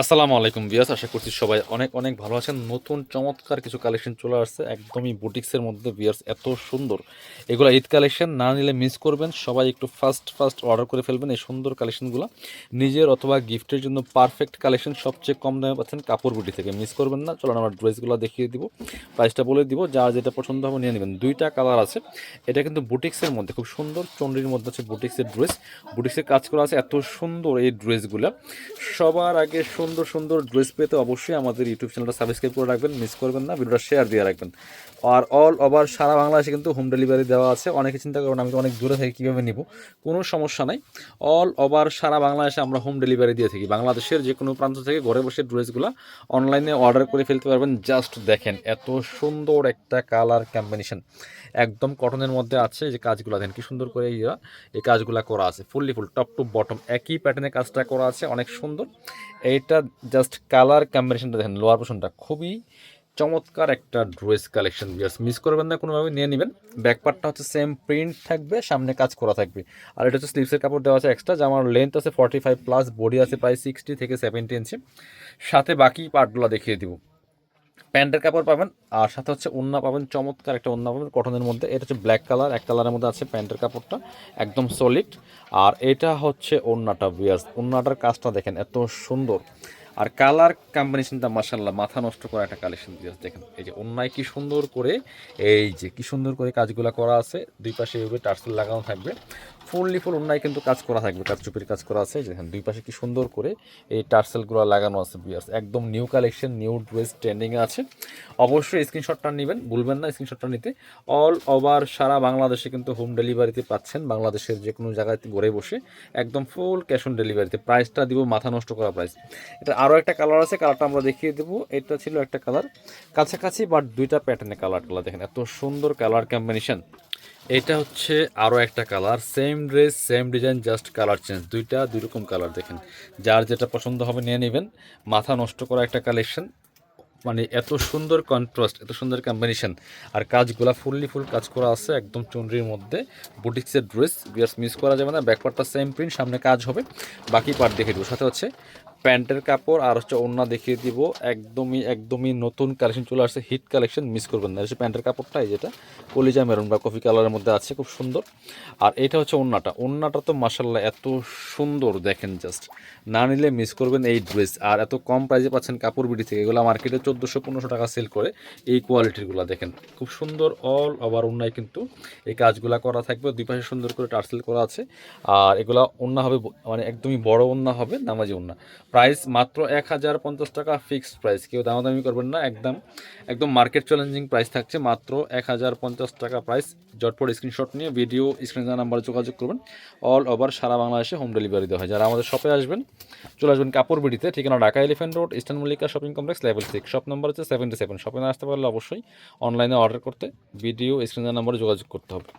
আসসালামু আলাইকুম ভিউয়ার্স, আশা করছি সবাই অনেক অনেক ভালো আছেন। নতুন চমৎকার কিছু কালেকশন চলে আসছে একদমই বুটিক্সের মধ্যে ভিউয়ার্স, এত সুন্দর এগুলো ঈদ কালেকশন, না নিলে মিস করবেন। সবাই একটু ফার্স্ট অর্ডার করে ফেলবেন এই সুন্দর কালেকশনগুলো, নিজের অথবা গিফটের জন্য পারফেক্ট কালেকশন। সবচেয়ে কম দামে পাচ্ছেন কাপড় বুটি থেকে, মিস করবেন না। চলুন আমরা ড্রেসগুলো দেখিয়ে দিব, প্রাইসটা বলে দিব, যার যেটা পছন্দ হবে নিয়ে নেবেন। দুইটা কালার আছে, এটা কিন্তু বুটিক্সের মধ্যে খুব সুন্দর, চন্ডির মধ্যে আছে বুটিক্সের ড্রেস, বুটিক্সের কাজ করা আছে, এত সুন্দর এই ড্রেসগুলো। সবার আগে সুন্দর সুন্দর ড্রেস পেতে অবশ্যই আমাদের ইউটিউব চ্যানেলটা সাবস্ক্রাইব করে রাখবেন, মিস করবেন না। ভিডিওটা শেয়ার দিয়ে রাখবেন। আর অল ওভার সারা বাংলাদেশে কিন্তু হোম ডেলিভারি দেওয়া আছে। অনেকে চিন্তা করেন আমি তো অনেক দূরে থেকে কীভাবে নিব, কোনো সমস্যা নাই। অল ওভার সারা বাংলাদেশে আমরা হোম ডেলিভারি দিয়ে থাকি। বাংলাদেশের যে কোনো প্রান্ত থেকে ঘরে বসে ড্রেসগুলো অনলাইনে অর্ডার করে ফেলতে পারবেন। জাস্ট দেখেন এত সুন্দর একটা কালার কম্বিনেশন, একদম কটনের মধ্যে আছে। যে কাজগুলো দেখেন কি সুন্দর করে এই কাজগুলো করা আছে, fully full top to bottom একই প্যাটার্নে কাজটা করা আছে, অনেক সুন্দর। এইটা জাস্ট কালার কম্বিনেশনটা দেখেন, লোয়ার পোর্শনটা খুবই চমৎকার একটা ড্রেস কালেকশন। জাস্ট মিস করবেন না, কোনোভাবে নিয়ে নেবেন। ব্যাকপার্টটা হচ্ছে সেম প্রিন্ট থাকবে, সামনে কাজ করা থাকবে। আর এটা হচ্ছে স্লিভসের কাপড় দেওয়া আছে এক্সট্রা, জামার লেন্থ আছে 45+, বডি আছে প্রায় 60 থেকে 70 ইঞ্চি। সাথে বাকি পার্টগুলো দেখিয়ে দিব। প্যান্টের কাপড় পাবেন, আর সাথে হচ্ছে ওড়না পাবেন, চমৎকার একটা ওড়না পাবেন কটনের মধ্যে। এটা হচ্ছে ব্ল্যাক কালার, এক কালারের মধ্যে আছে প্যান্টের কাপড়টা, একদম সলিড। আর এটা হচ্ছে ওড়নাটা বিয়াস, ওড়নাটার কাজটা দেখেন এত সুন্দর। আর কালার কম্বিনেশনটা মাশাআল্লাহ মাথা নষ্ট করা একটা কালেকশন বিয়াস। দেখেন এই যে ওড়নায় কি সুন্দর করে, এই যে কি সুন্দর করে কাজগুলো করা আছে, দুই পাশে এইভাবে টার্সেল লাগানো থাকবে। ফুললি ফুল ওড়নায় কিন্তু কাজ করা থাকবে, কাজ চুপির কাজ করা আছে। দেখেন দুই পাশে কি সুন্দর করে এই টার্সেলগুলো লাগানো আছে বিয়াস। একদম নিউ কালেকশন, নিউ ড্রেস ট্রেন্ডিংয়ে আছে। অবশ্যই স্ক্রিনশটটা নেবেন, ভুলবেন না স্ক্রিনশটটা নিতে। অল ওভার সারা বাংলাদেশে কিন্তু হোম ডেলিভারিতে পাচ্ছেন, বাংলাদেশের যে কোনো জায়গায় ঘরে বসে একদম ফুল ক্যাশ অন ডেলিভারিতে। প্রাইসটা দিব মাথা নষ্ট করা প্রাইস। এটা আরও একটা কালার আছে, কালারটা আমরা দেখিয়ে দেবো। এটা ছিল একটা কালার কাছাকাছি, বাট দুইটা প্যাটার্নে কালারগুলো দেখেন এত সুন্দর কালার কম্বিনেশন। এটা হচ্ছে আরও একটা colour, same dress same design, just colour change, দুইটা দুই রকম কালার দেখেন। যার যেটা পছন্দ হবে নিয়ে নেবেন। মাথা নষ্ট করা একটা কালেকশন, মানে এত সুন্দর কন্ট্রাস্ট, এত সুন্দর কম্বিনেশন। আর কাজগুলা ফুললি ফুল কাজ করা আছে, একদম চুনরির মধ্যে বুটিক্সের ড্রেস বিয়ার্স, মিস করা যাবে না। ব্যাকপার্টটা সেম প্রিন্ট, সামনে কাজ হবে, বাকি পার্ট দেখে দেবো। সাথে হচ্ছে প্যান্টের কাপড় আর হচ্ছে ওড়না দেখিয়ে দিব। একদমই একদমই নতুন কালেকশন চলে আসছে, হিট কালেকশন, মিস করবেন না। হচ্ছে প্যান্টের কাপড়টা, যেটা কলিজা মেরুন বা কফি কালারের মধ্যে আছে, খুব সুন্দর। আর এটা হচ্ছে ওড়নাটা, ওড়নাটা তো মাশাল্লাহ এত সুন্দর দেখেন, জাস্ট না নিলে মিস করবেন এই ড্রেস। আর এত কম প্রাইসে পাচ্ছেন কাপড় বিডি থেকে, এগুলো মার্কেটে 1400-1500 টাকা সেল করে। এই কোয়ালিটিরগুলো দেখেন খুব সুন্দর, অল ওভার ওড়নায় কিন্তু এই কাজগুলো করা থাকবে, দুই পাশে সুন্দর করে টার্সেল করা আছে। আর এগুলা ওড়না হবে মানে একদমই বড় ওড়না হবে, নামাজি ওড়না। প্রাইস মাত্র 1050 টাকা, ফিক্সড প্রাইস, কেউ দামাদামি করবেন না। একদম একদম মার্কেট চ্যালেঞ্জিং প্রাইস থাকছে, মাত্র 1050 টাকা প্রাইস। জটপট স্ক্রিনশট নিয়ে ভিডিও স্ক্রিনে দেওয়া নাম্বারে যোগাযোগ করবেন। অল ওভার সারা বাংলাদেশে হোম ডেলিভারি দেওয়া হয়। যারা আমাদের শপে আসবেন, চলে আসবেন কাপড় বিডিতে, ঠিকানা Dhaka elephant road, eastern Mallika shopping complex, level 6, shop number হচ্ছে 77। শপে না আসতে পারলে অবশ্যই অনলাইনে অর্ডার করতে ভিডিও স্ক্রিনের নাম্বারে যোগাযোগ করতে হবে।